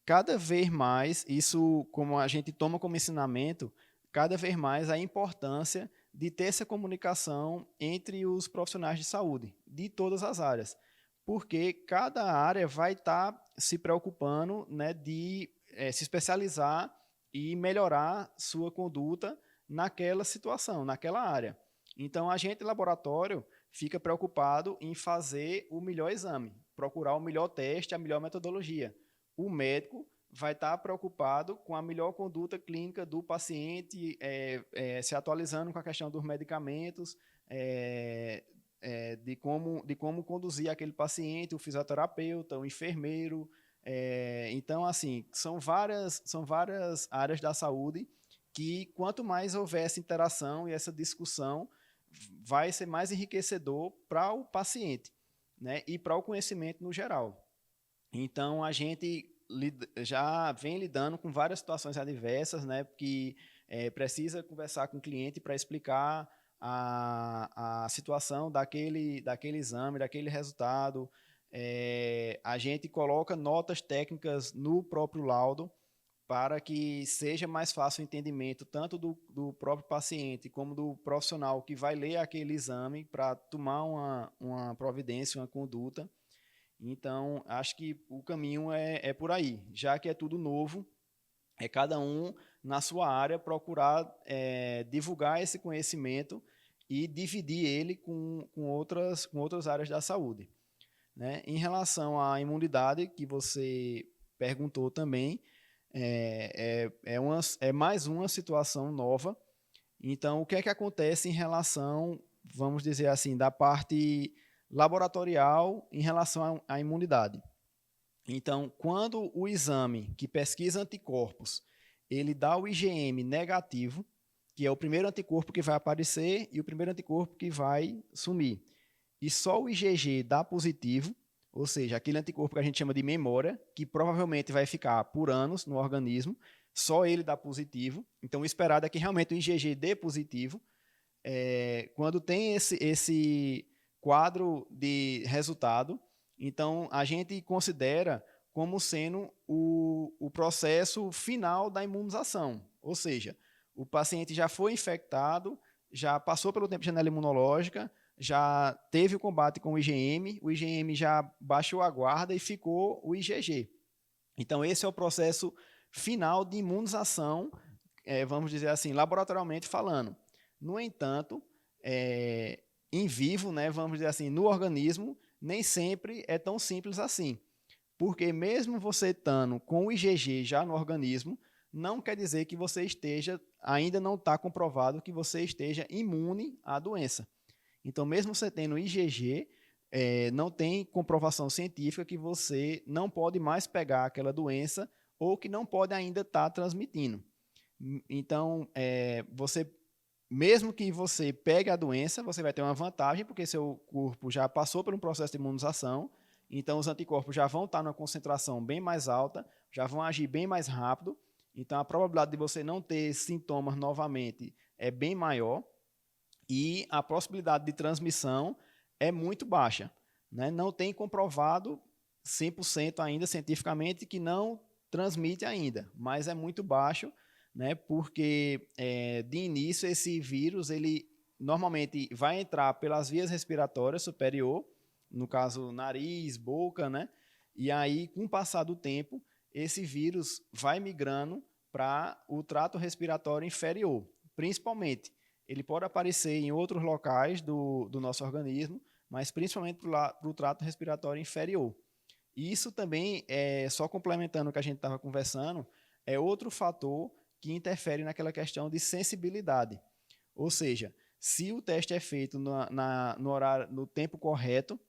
cada vez mais, isso como a gente toma como ensinamento, cada vez mais a importância de ter essa comunicação entre os profissionais de saúde, de todas as áreas, porque cada área vai estar se preocupando, né, de se especializar e melhorar sua conduta naquela situação, naquela área. Então, a gente, laboratório, fica preocupado em fazer o melhor exame, procurar o melhor teste, a melhor metodologia. O médico vai estar preocupado com a melhor conduta clínica do paciente, se atualizando com a questão dos medicamentos, de como conduzir aquele paciente, o fisioterapeuta, o enfermeiro. Então, assim, são várias áreas da saúde que, quanto mais houver essa interação e essa discussão, vai ser mais enriquecedor para o paciente, né, e para o conhecimento no geral. Então, a gente já vem lidando com várias situações adversas, né, que precisa conversar com o cliente para explicar a situação daquele exame, daquele resultado. A gente coloca notas técnicas no próprio laudo para que seja mais fácil o entendimento tanto do próprio paciente como do profissional que vai ler aquele exame para tomar uma providência, uma conduta. Então, acho que o caminho é por aí. Já que é tudo novo, é cada um, na sua área, procurar divulgar esse conhecimento e dividir ele com outras áreas da saúde. Né? Em relação à imunidade, que você perguntou também, é mais uma situação nova. Então, o que é que acontece em relação, vamos dizer assim, da parte laboratorial em relação à imunidade? Então, quando o exame que pesquisa anticorpos, ele dá o IgM negativo, que é o primeiro anticorpo que vai aparecer e o primeiro anticorpo que vai sumir, e só o IgG dá positivo, ou seja, aquele anticorpo que a gente chama de memória, que provavelmente vai ficar por anos no organismo, só ele dá positivo. Então, o esperado é que realmente o IgG dê positivo. Quando tem esse quadro de resultado, então a gente considera como sendo o processo final da imunização. Ou seja, o paciente já foi infectado, já passou pelo tempo de janela imunológica, já teve o combate com o IgM já baixou a guarda e ficou o IgG. Então, esse é o processo final de imunização, vamos dizer assim, laboratorialmente falando. No entanto, em vivo, né, vamos dizer assim, no organismo, nem sempre é tão simples assim. Porque mesmo você estando com o IgG já no organismo, não quer dizer que você ainda não está comprovado que você esteja imune à doença. Então, mesmo você tendo IgG, não tem comprovação científica que você não pode mais pegar aquela doença ou que não pode ainda estar transmitindo. Então, mesmo que você pegue a doença, você vai ter uma vantagem, porque seu corpo já passou por um processo de imunização, então os anticorpos já vão estar numa concentração bem mais alta, já vão agir bem mais rápido, então a probabilidade de você não ter sintomas novamente é bem maior, e a possibilidade de transmissão é muito baixa. Né? Não tem comprovado 100% ainda cientificamente que não transmite ainda, mas é muito baixo, né? Porque de início esse vírus ele normalmente vai entrar pelas vias respiratórias superior, no caso nariz, boca, né? E aí com o passar do tempo esse vírus vai migrando para o trato respiratório inferior, principalmente. Ele pode aparecer em outros locais do nosso organismo, mas principalmente para o trato respiratório inferior. E isso também, só complementando o que a gente estava conversando, é outro fator que interfere naquela questão de sensibilidade. Ou seja, se o teste é feito no horário, no tempo correto,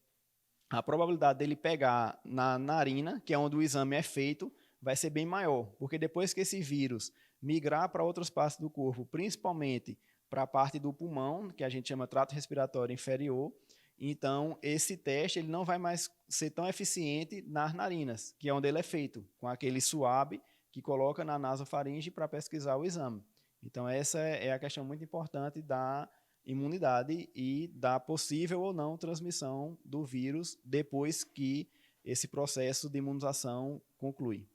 a probabilidade dele pegar na narina, que é onde o exame é feito, vai ser bem maior, porque depois que esse vírus migrar para outras partes do corpo, principalmente para a parte do pulmão, que a gente chama trato respiratório inferior, então esse teste ele não vai mais ser tão eficiente nas narinas, que é onde ele é feito, com aquele suave que coloca na nasofaringe para pesquisar o exame. Então essa é a questão muito importante da imunidade e da possível ou não transmissão do vírus depois que esse processo de imunização conclui.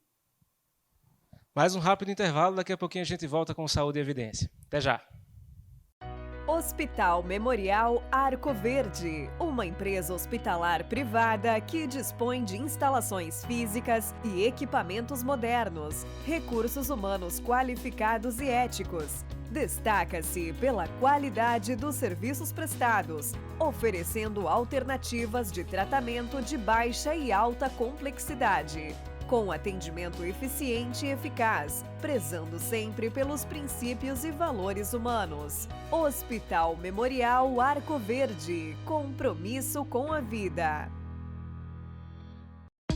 Mais um rápido intervalo, daqui a pouquinho a gente volta com Saúde e Evidência. Até já! Hospital Memorial Arco Verde, uma empresa hospitalar privada que dispõe de instalações físicas e equipamentos modernos, recursos humanos qualificados e éticos. Destaca-se pela qualidade dos serviços prestados, oferecendo alternativas de tratamento de baixa e alta complexidade, com atendimento eficiente e eficaz, prezando sempre pelos princípios e valores humanos. Hospital Memorial Arco Verde, compromisso com a vida.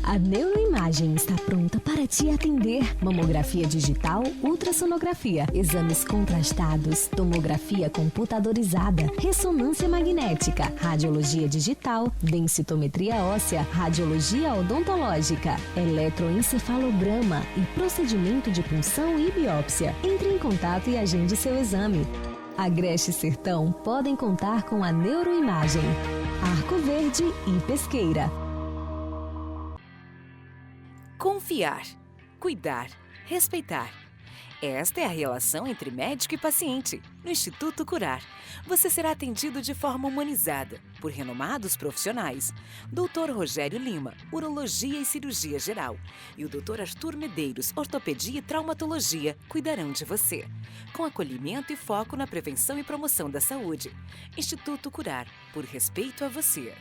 A Neuroimagem está pronta para te atender. Mamografia digital, ultrassonografia, exames contrastados, tomografia computadorizada, ressonância magnética, radiologia digital, densitometria óssea, radiologia odontológica, eletroencefalograma e procedimento de punção e biópsia. Entre em contato e agende seu exame. Agreste e Sertão podem contar com a Neuroimagem. Arco Verde e Pesqueira. Confiar, cuidar, respeitar. Esta é a relação entre médico e paciente. No Instituto Curar, você será atendido de forma humanizada por renomados profissionais. Dr. Rogério Lima, Urologia e Cirurgia Geral, e o Dr. Arthur Medeiros, Ortopedia e Traumatologia, cuidarão de você, com acolhimento e foco na prevenção e promoção da saúde. Instituto Curar, por respeito a você.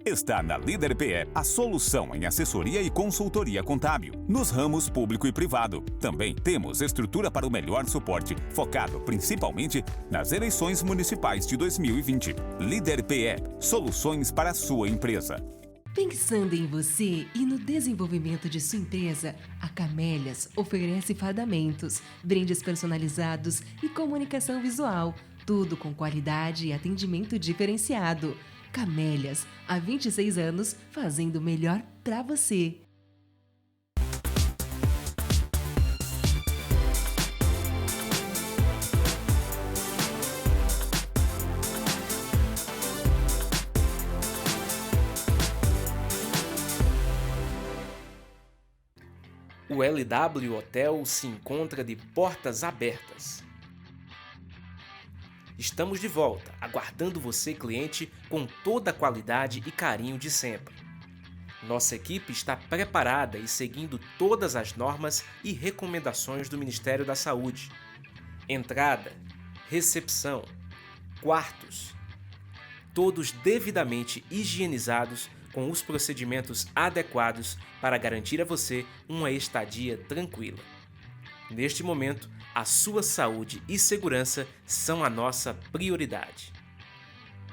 Está na Líder PE a solução em assessoria e consultoria contábil, nos ramos público e privado. Também temos estrutura para o melhor suporte, focado principalmente nas eleições municipais de 2020. Líder PE, soluções para a sua empresa. Pensando em você e no desenvolvimento de sua empresa, a Camélias oferece fardamentos, brindes personalizados e comunicação visual, tudo com qualidade e atendimento diferenciado. Camélias, há 26 anos, fazendo o melhor para você. O LW Hotel se encontra de portas abertas. Estamos de volta, aguardando você, cliente, com toda a qualidade e carinho de sempre. Nossa equipe está preparada e seguindo todas as normas e recomendações do Ministério da Saúde. Entrada, recepção, quartos, todos devidamente higienizados com os procedimentos adequados para garantir a você uma estadia tranquila. Neste momento, a sua saúde e segurança são a nossa prioridade.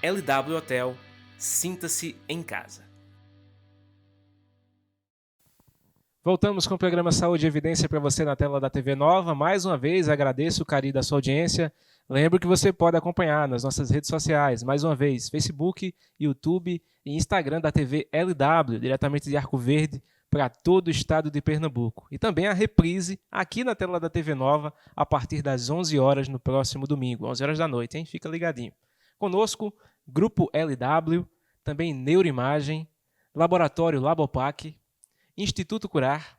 LW Hotel, sinta-se em casa. Voltamos com o programa Saúde e Evidência para você na tela da TV Nova. Mais uma vez, agradeço o carinho da sua audiência. Lembro que você pode acompanhar nas nossas redes sociais, mais uma vez, Facebook, YouTube e Instagram da TV LW, diretamente de Arco Verde, para todo o estado de Pernambuco. E também a reprise aqui na tela da TV Nova, a partir das 11 horas no próximo domingo, 11 horas da noite, hein? Fica ligadinho. Conosco, Grupo LW, também Neuroimagem, Laboratório Labopac, Instituto Curar,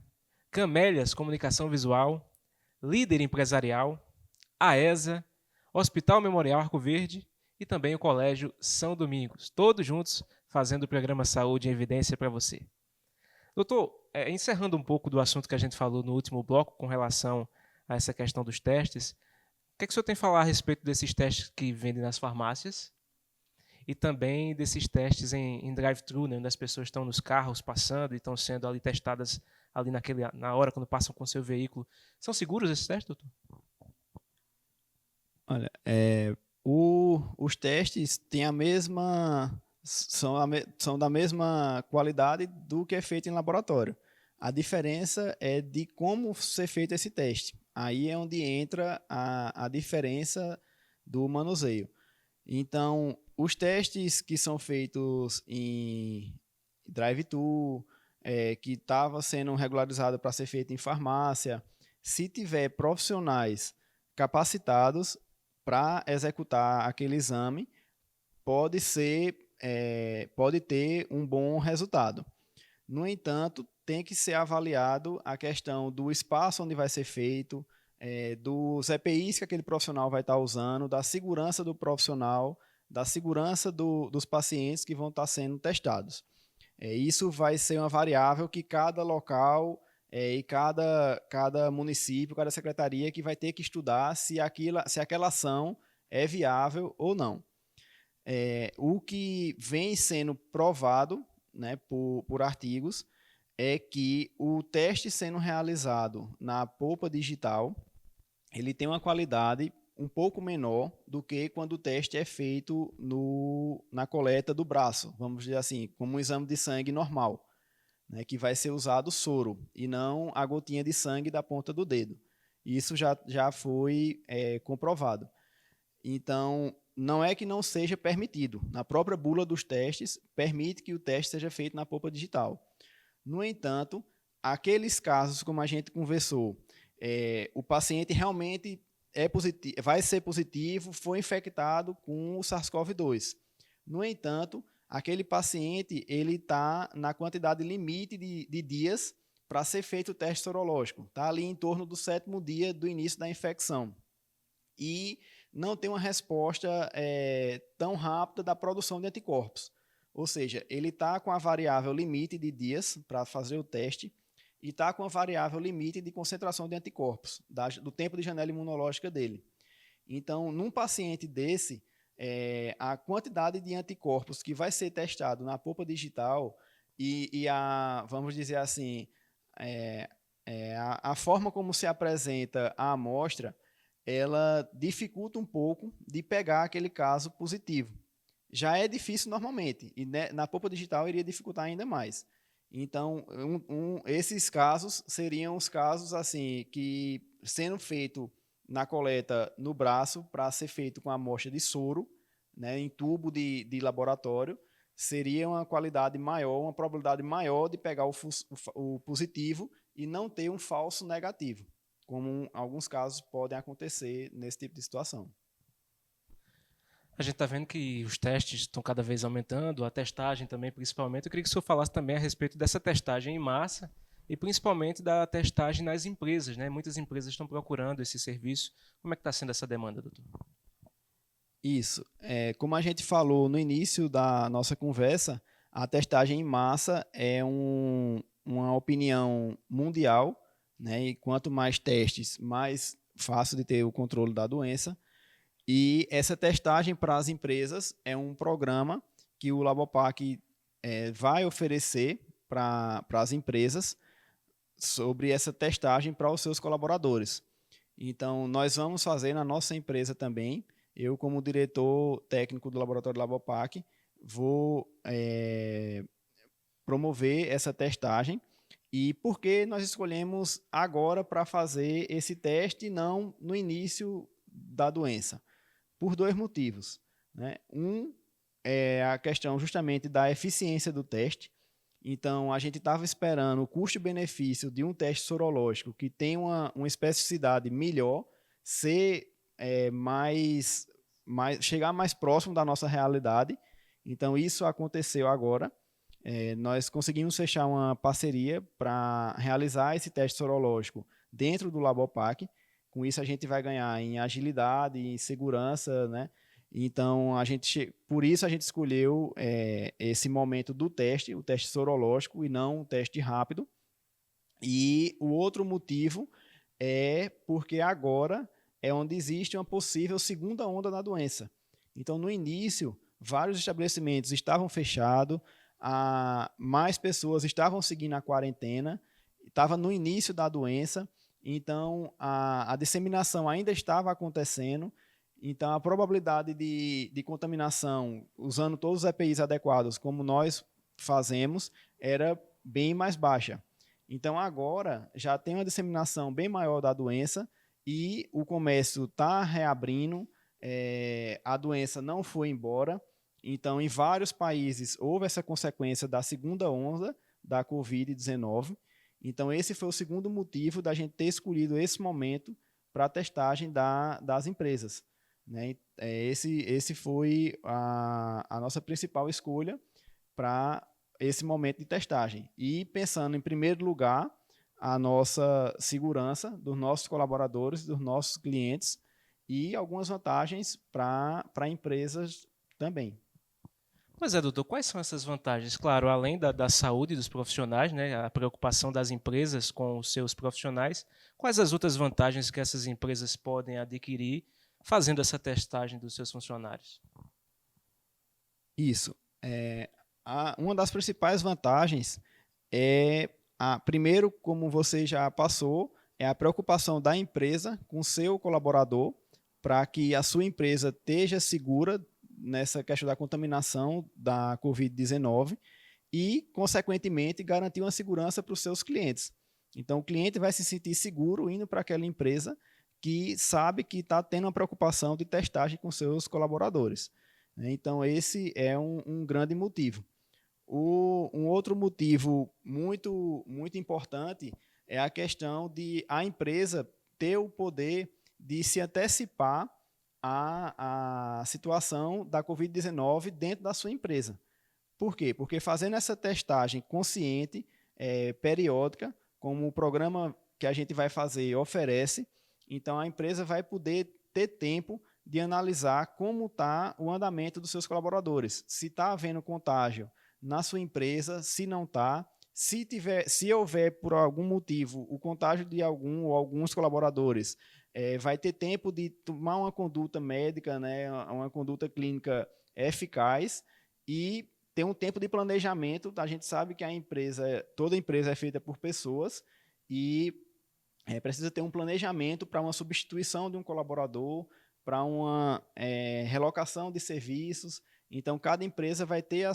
Camélias Comunicação Visual, Líder Empresarial, AESA, Hospital Memorial Arco Verde e também o Colégio São Domingos, todos juntos fazendo o programa Saúde em Evidência para você. Doutor, encerrando um pouco do assunto que a gente falou no último bloco com relação a essa questão dos testes, o que é que o senhor tem a falar a respeito desses testes que vendem nas farmácias? e também desses testes em drive-thru, né, onde as pessoas estão nos carros passando e estão sendo ali testadas ali na hora, quando passam com o seu veículo. São seguros esses testes, doutor? Olha, os testes têm são da mesma qualidade do que é feito em laboratório. A diferença é de como ser feito esse teste. Aí é onde entra a diferença do manuseio. Então, os testes que são feitos em drive-thru, que estava sendo regularizado para ser feito em farmácia, se tiver profissionais capacitados para executar aquele exame, pode ter um bom resultado. No entanto, tem que ser avaliado a questão do espaço onde vai ser feito, dos EPIs que aquele profissional vai estar usando, da segurança do profissional, da segurança dos pacientes que vão estar sendo testados. Isso vai ser uma variável que cada local e cada município, cada secretaria que vai ter que estudar se aquela ação é viável ou não. O que vem sendo provado, né, por artigos é que o teste sendo realizado na polpa digital, ele tem uma qualidade um pouco menor do que quando o teste é feito na coleta do braço, vamos dizer assim, como um exame de sangue normal, né, que vai ser usado soro e não a gotinha de sangue da ponta do dedo. Isso já foi comprovado. Então, não é que não seja permitido. Na própria bula dos testes, permite que o teste seja feito na polpa digital. No entanto, aqueles casos, como a gente conversou, o paciente realmente vai ser positivo, foi infectado com o SARS-CoV-2. No entanto, aquele paciente está na quantidade limite de dias para ser feito o teste sorológico. Está ali em torno do 7º dia do início da infecção. E não tem uma resposta tão rápida da produção de anticorpos. Ou seja, ele está com a variável limite de dias para fazer o teste e está com a variável limite de concentração de anticorpos, do tempo de janela imunológica dele. Então, num paciente desse, a quantidade de anticorpos que vai ser testado na polpa digital vamos dizer assim, a forma como se apresenta a amostra, ela dificulta um pouco de pegar aquele caso positivo. Já é difícil normalmente, e na polpa digital iria dificultar ainda mais. Então, esses casos seriam os casos assim que, sendo feito na coleta no braço, para ser feito com a amostra de soro, né, em tubo de laboratório, seria uma qualidade maior, uma probabilidade maior de pegar o positivo e não ter um falso negativo, como alguns casos podem acontecer nesse tipo de situação. A gente está vendo que os testes estão cada vez aumentando, a testagem também, principalmente. Eu queria que o senhor falasse também a respeito dessa testagem em massa e principalmente da testagem nas empresas, né? Muitas empresas estão procurando esse serviço. Como é que está sendo essa demanda, doutor? Isso. Como a gente falou no início da nossa conversa, a testagem em massa é uma opinião mundial, né? E quanto mais testes, mais fácil de ter o controle da doença. E essa testagem para as empresas é um programa que o Labopac vai oferecer para as empresas sobre essa testagem para os seus colaboradores. Então, nós vamos fazer na nossa empresa também. Eu, como diretor técnico do Laboratório Labopac, vou promover essa testagem. E por que nós escolhemos agora para fazer esse teste e não no início da doença? Por 2 motivos, né? Um é a questão justamente da eficiência do teste. Então, a gente estava esperando o custo-benefício de um teste sorológico que tem uma especificidade melhor, chegar mais próximo da nossa realidade. Então, isso aconteceu agora. Nós conseguimos fechar uma parceria para realizar esse teste sorológico dentro do Labopac. Com isso, a gente vai ganhar em agilidade, em segurança, né? Então, por isso a gente escolheu esse momento do teste, o teste sorológico e não o teste rápido. E o outro motivo é porque agora é onde existe uma possível segunda onda da doença. Então, no início, vários estabelecimentos estavam fechados, mais pessoas estavam seguindo a quarentena, estava no início da doença, então a disseminação ainda estava acontecendo, então a probabilidade de contaminação, usando todos os EPIs adequados, como nós fazemos, era bem mais baixa. Então agora já tem uma disseminação bem maior da doença e o comércio está reabrindo, a doença não foi embora. Então, em vários países houve essa consequência da segunda onda da Covid-19. Então, esse foi o segundo motivo da gente ter escolhido esse momento para a testagem das empresas, né? Esse foi a nossa principal escolha para esse momento de testagem. E pensando, em primeiro lugar, a nossa segurança dos nossos colaboradores, dos nossos clientes e algumas vantagens para empresas também. Pois é, doutor, quais são essas vantagens? Claro, além da saúde dos profissionais, né, a preocupação das empresas com os seus profissionais, quais as outras vantagens que essas empresas podem adquirir fazendo essa testagem dos seus funcionários? Isso. Uma das principais vantagens primeiro, como você já passou, é a preocupação da empresa com o seu colaborador para que a sua empresa esteja segura nessa questão da contaminação da Covid-19 e, consequentemente, garantir uma segurança para os seus clientes. Então, o cliente vai se sentir seguro indo para aquela empresa que sabe que está tendo uma preocupação de testagem com seus colaboradores. Então, esse é um grande motivo. Um outro motivo muito, muito importante é a questão de a empresa ter o poder de se antecipar a situação da Covid-19 dentro da sua empresa. Por quê? Porque fazendo essa testagem consciente, periódica, como o programa que a gente vai fazer oferece, então a empresa vai poder ter tempo de analisar como está o andamento dos seus colaboradores. Se está havendo contágio na sua empresa, se não está, se houver por algum motivo o contágio de algum ou alguns colaboradores, vai ter tempo de tomar uma conduta médica, né, uma conduta clínica eficaz e ter um tempo de planejamento. A gente sabe que toda empresa é feita por pessoas e precisa ter um planejamento para uma substituição de um colaborador, para uma relocação de serviços. Então, cada empresa vai ter a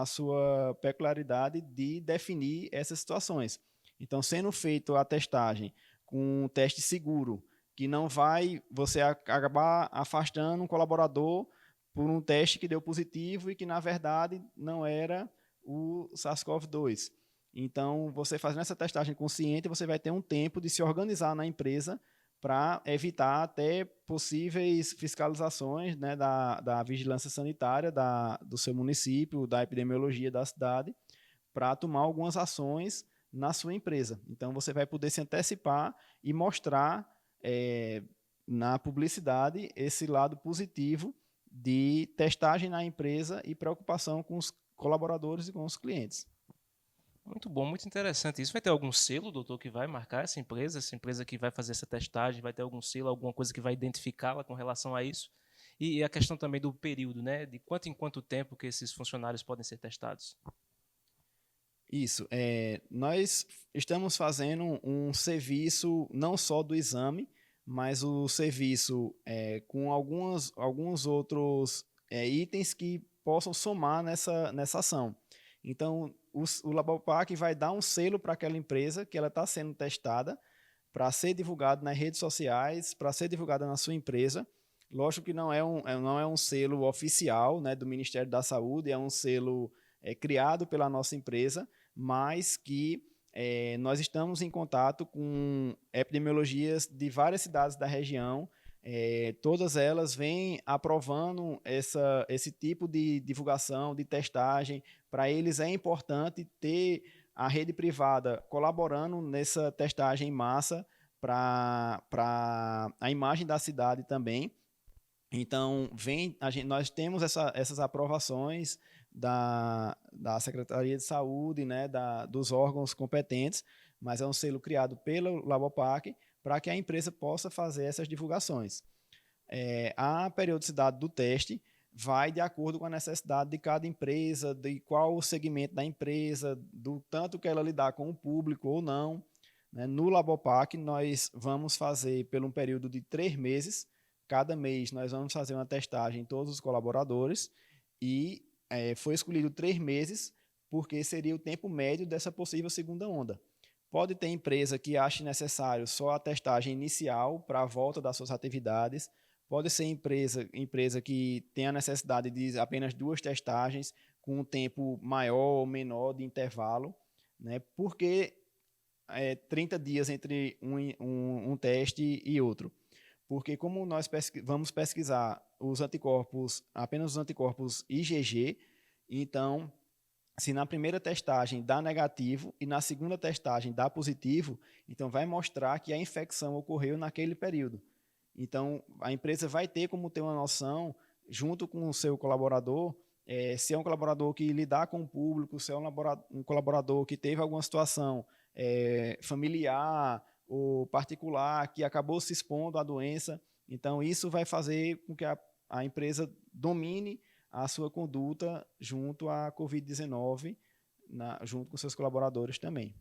sua peculiaridade de definir essas situações. Então, sendo feita a testagem com um teste seguro, que não vai você acabar afastando um colaborador por um teste que deu positivo e que, na verdade, não era o SARS-CoV-2. Então, você fazendo essa testagem consciente, você vai ter um tempo de se organizar na empresa para evitar até possíveis fiscalizações, né, da vigilância sanitária do seu município, da epidemiologia da cidade, para tomar algumas ações na sua empresa. Então, você vai poder se antecipar e mostrar na publicidade esse lado positivo de testagem na empresa e preocupação com os colaboradores e com os clientes. Muito bom, muito interessante. Isso vai ter algum selo, doutor, que vai marcar essa empresa que vai fazer essa testagem, vai ter algum selo, alguma coisa que vai identificá-la com relação a isso? E a questão também do período, né? De quanto em quanto tempo que esses funcionários podem ser testados? Isso. Nós estamos fazendo um serviço não só do exame, mas o serviço com alguns outros itens que possam somar nessa ação. Então, o Labopac vai dar um selo para aquela empresa que ela está sendo testada para ser divulgado nas redes sociais, para ser divulgada na sua empresa. Lógico que não é um selo oficial, né, do Ministério da Saúde, é um selo criado pela nossa empresa, mas que nós estamos em contato com epidemiologias de várias cidades da região. Todas elas vêm aprovando esse tipo de divulgação, de testagem. Para eles é importante ter a rede privada colaborando nessa testagem em massa para a imagem da cidade também. Então, nós temos essas aprovações da Secretaria de Saúde, né, dos órgãos competentes, mas é um selo criado pelo Labopac para que a empresa possa fazer essas divulgações. A periodicidade do teste vai de acordo com a necessidade de cada empresa, de qual o segmento da empresa, do tanto que ela lidar com o público ou não. Né? No Labopac, nós vamos fazer por um período de 3 meses. Cada mês nós vamos fazer uma testagem em todos os colaboradores e foi escolhido 3 meses porque seria o tempo médio dessa possível segunda onda. Pode ter empresa que ache necessário só a testagem inicial para a volta das suas atividades. Pode ser empresa que tenha a necessidade de apenas 2 testagens com um tempo maior ou menor de intervalo, né? Porque 30 dias entre um teste e outro. Porque como nós vamos pesquisar os anticorpos, apenas os anticorpos IgG, então, se na primeira testagem dá negativo e na segunda testagem dá positivo, então vai mostrar que a infecção ocorreu naquele período. Então, a empresa vai ter como ter uma noção, junto com o seu colaborador, se é um colaborador que lidar com o público, se é um colaborador que teve alguma situação familiar ou particular, que acabou se expondo à doença. Então, isso vai fazer com que a empresa domine a sua conduta junto à Covid-19, junto com seus colaboradores também.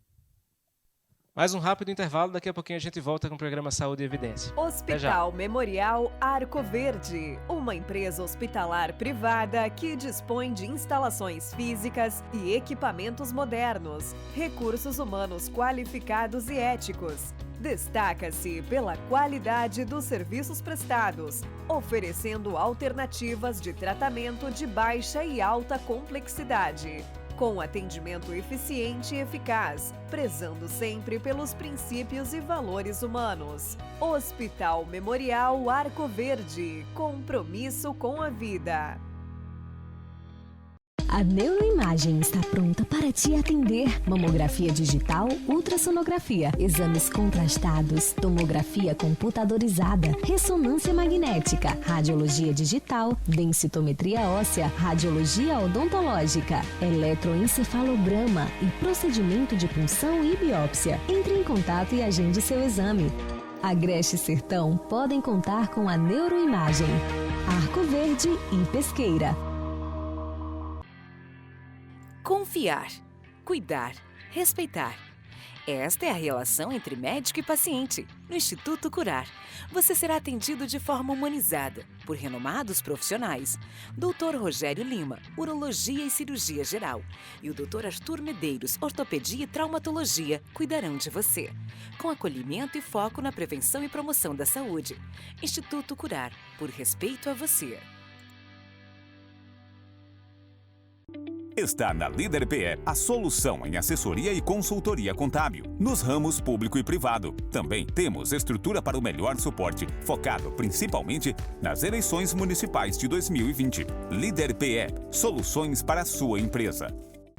Mais um rápido intervalo, daqui a pouquinho a gente volta com o programa Saúde e Evidência. Hospital Memorial Arco Verde, uma empresa hospitalar privada que dispõe de instalações físicas e equipamentos modernos, recursos humanos qualificados e éticos. Destaca-se pela qualidade dos serviços prestados, oferecendo alternativas de tratamento de baixa e alta complexidade, com atendimento eficiente e eficaz, prezando sempre pelos princípios e valores humanos. Hospital Memorial Arco Verde, compromisso com a vida. A Neuroimagem está pronta para te atender. Mamografia digital, ultrassonografia, exames contrastados, tomografia computadorizada, ressonância magnética, radiologia digital, densitometria óssea, radiologia odontológica, eletroencefalograma e procedimento de punção e biópsia. Entre em contato e agende seu exame. Agreste e Sertão podem contar com a Neuroimagem. Arco Verde e Pesqueira. Confiar, cuidar, respeitar. Esta é a relação entre médico e paciente. No Instituto Curar, você será atendido de forma humanizada por renomados profissionais. Dr. Rogério Lima, Urologia e Cirurgia Geral, e o Dr. Arthur Medeiros, Ortopedia e Traumatologia, cuidarão de você, com acolhimento e foco na prevenção e promoção da saúde. Instituto Curar, por respeito a você. Está na Líder PE a solução em assessoria e consultoria contábil, nos ramos público e privado. Também temos estrutura para o melhor suporte, focado principalmente nas eleições municipais de 2020. Líder PE, soluções para a sua empresa.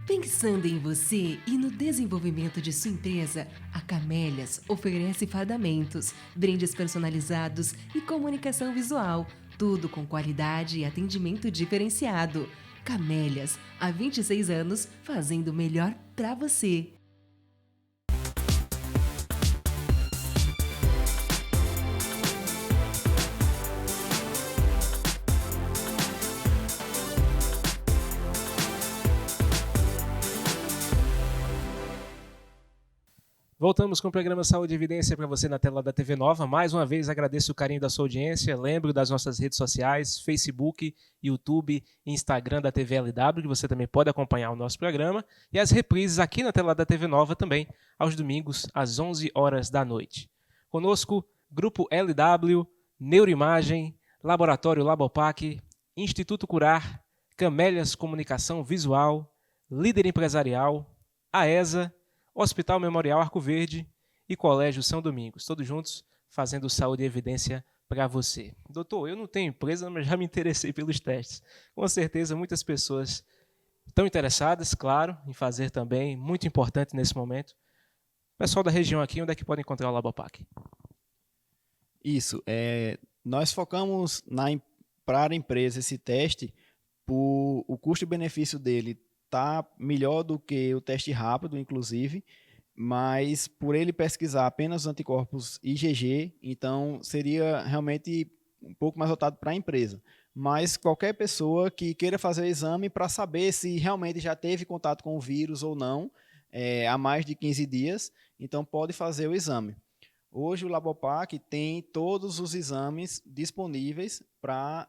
Pensando em você e no desenvolvimento de sua empresa, a Camélias oferece fardamentos, brindes personalizados e comunicação visual, tudo com qualidade e atendimento diferenciado. Camélias, há 26 anos, fazendo o melhor para você. Voltamos com o programa Saúde e Evidência para você na tela da TV Nova. Mais uma vez agradeço o carinho da sua audiência. Lembro das nossas redes sociais, Facebook, YouTube e Instagram da TV LW, que você também pode acompanhar o nosso programa. E as reprises aqui na tela da TV Nova também, aos domingos, às 11 horas da noite. Conosco, Grupo LW, Neuroimagem, Laboratório Labopac, Instituto Curar, Camélias Comunicação Visual, Líder Empresarial, AESA, Hospital Memorial Arco Verde e Colégio São Domingos, todos juntos fazendo saúde e evidência para você. Doutor, eu não tenho empresa, mas já me interessei pelos testes. Com certeza muitas pessoas estão interessadas, claro, em fazer também, muito importante nesse momento. Pessoal da região aqui, onde é que pode encontrar o Labopac? Isso, nós focamos para a empresa esse teste, o custo-benefício dele está melhor do que o teste rápido, inclusive, mas por ele pesquisar apenas os anticorpos IgG, então seria realmente um pouco mais voltado para a empresa. mas qualquer pessoa que queira fazer o exame para saber se realmente já teve contato com o vírus ou não, há mais de 15 dias, então pode fazer o exame. Hoje o Labopac tem todos os exames disponíveis para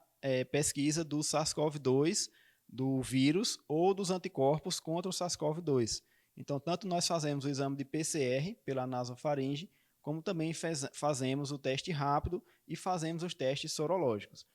pesquisa do SARS-CoV-2, do vírus ou dos anticorpos contra o SARS-CoV-2. Então, tanto nós fazemos o exame de PCR pela nasofaringe, como também fazemos o teste rápido e fazemos os testes sorológicos.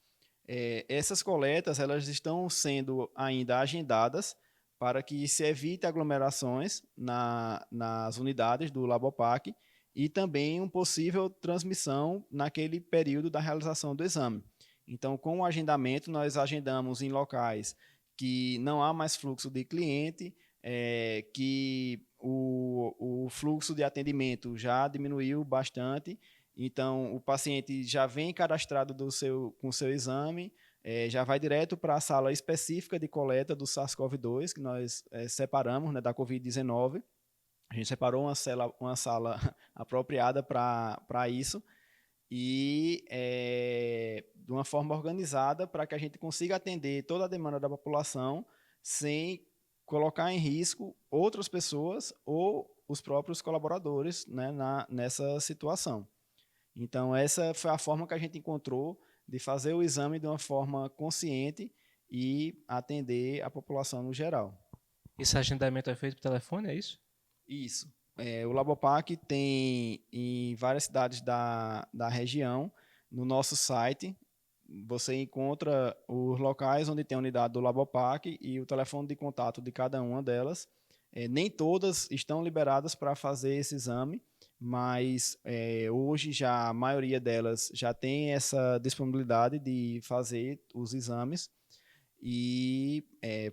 Essas coletas elas estão sendo ainda agendadas para que se evite aglomerações nas unidades do Labopac e também uma possível transmissão naquele período da realização do exame. Então, com o agendamento, nós agendamos em locais que não há mais fluxo de cliente, que o fluxo de atendimento já diminuiu bastante, então o paciente já vem cadastrado com o seu exame, já vai direto para a sala específica de coleta do SARS-CoV-2, que nós separamos, né, da Covid-19. A gente separou uma sala apropriada para isso, e de uma forma organizada para que a gente consiga atender toda a demanda da população sem colocar em risco outras pessoas ou os próprios colaboradores, né, nessa situação. Então, essa foi a forma que a gente encontrou de fazer o exame de uma forma consciente e atender a população no geral. Esse agendamento é feito por telefone, é isso? Isso. O Labopac tem em várias cidades da região. No nosso site, você encontra os locais onde tem a unidade do Labopac e o telefone de contato de cada uma delas. Nem todas estão liberadas para fazer esse exame, mas hoje já a maioria delas já tem essa disponibilidade de fazer os exames e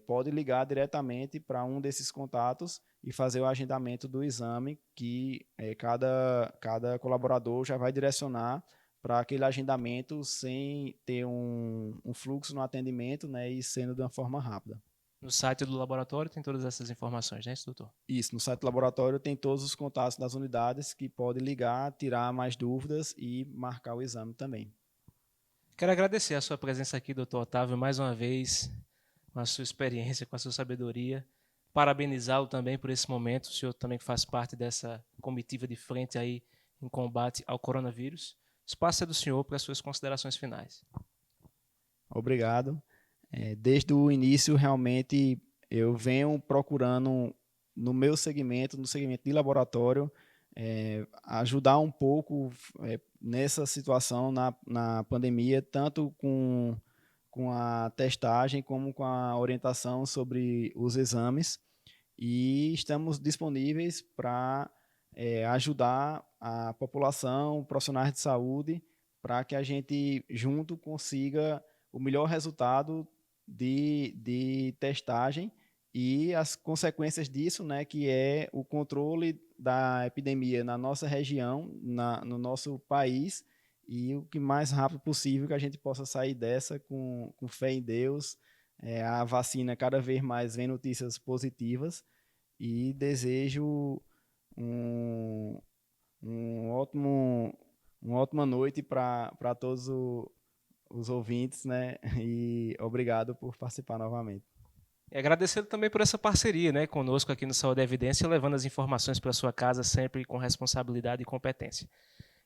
pode ligar diretamente para um desses contatos e fazer o agendamento do exame, que cada colaborador já vai direcionar para aquele agendamento sem ter um fluxo no atendimento, né, e sendo de uma forma rápida. No site do laboratório tem todas essas informações, né, doutor? Isso, no site do laboratório tem todos os contatos das unidades que pode ligar, tirar mais dúvidas e marcar o exame também. Quero agradecer a sua presença aqui, doutor Otávio, mais uma vez, com a sua experiência, com a sua sabedoria. Parabenizá-lo também por esse momento, o senhor também faz parte dessa comitiva de frente aí em combate ao coronavírus. O espaço é do senhor para as suas considerações finais. Obrigado. Desde o início, realmente, eu venho procurando, no meu segmento, no segmento de laboratório, ajudar um pouco nessa situação na pandemia, tanto com a testagem como com a orientação sobre os exames, e estamos disponíveis para ajudar a população, profissionais de saúde, para que a gente junto consiga o melhor resultado de testagem e as consequências disso, né, que é o controle da epidemia na nossa região, no nosso país, e o que mais rápido possível que a gente possa sair dessa com fé em Deus. A vacina cada vez mais vem notícias positivas, e desejo uma ótima noite para todos os ouvintes, né? E obrigado por participar novamente. E agradecer também por essa parceria, né, conosco aqui no Saúde e Evidência, levando as informações para a sua casa sempre com responsabilidade e competência.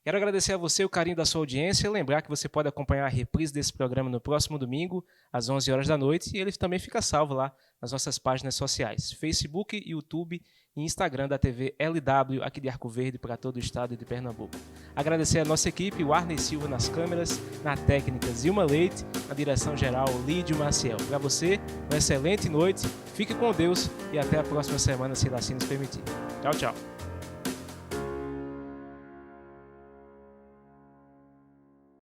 Quero agradecer a você o carinho da sua audiência e lembrar que você pode acompanhar a reprise desse programa no próximo domingo, às 11 horas da noite, e ele também fica salvo lá nas nossas páginas sociais, Facebook, YouTube e Instagram da TV LW, aqui de Arco Verde, para todo o estado de Pernambuco. Agradecer a nossa equipe, o Arney Silva nas câmeras, na técnica Zilma Leite, na direção geral Lídio Maciel. Para você, uma excelente noite, fique com Deus e até a próxima semana, se ele assim nos permitir. Tchau, tchau.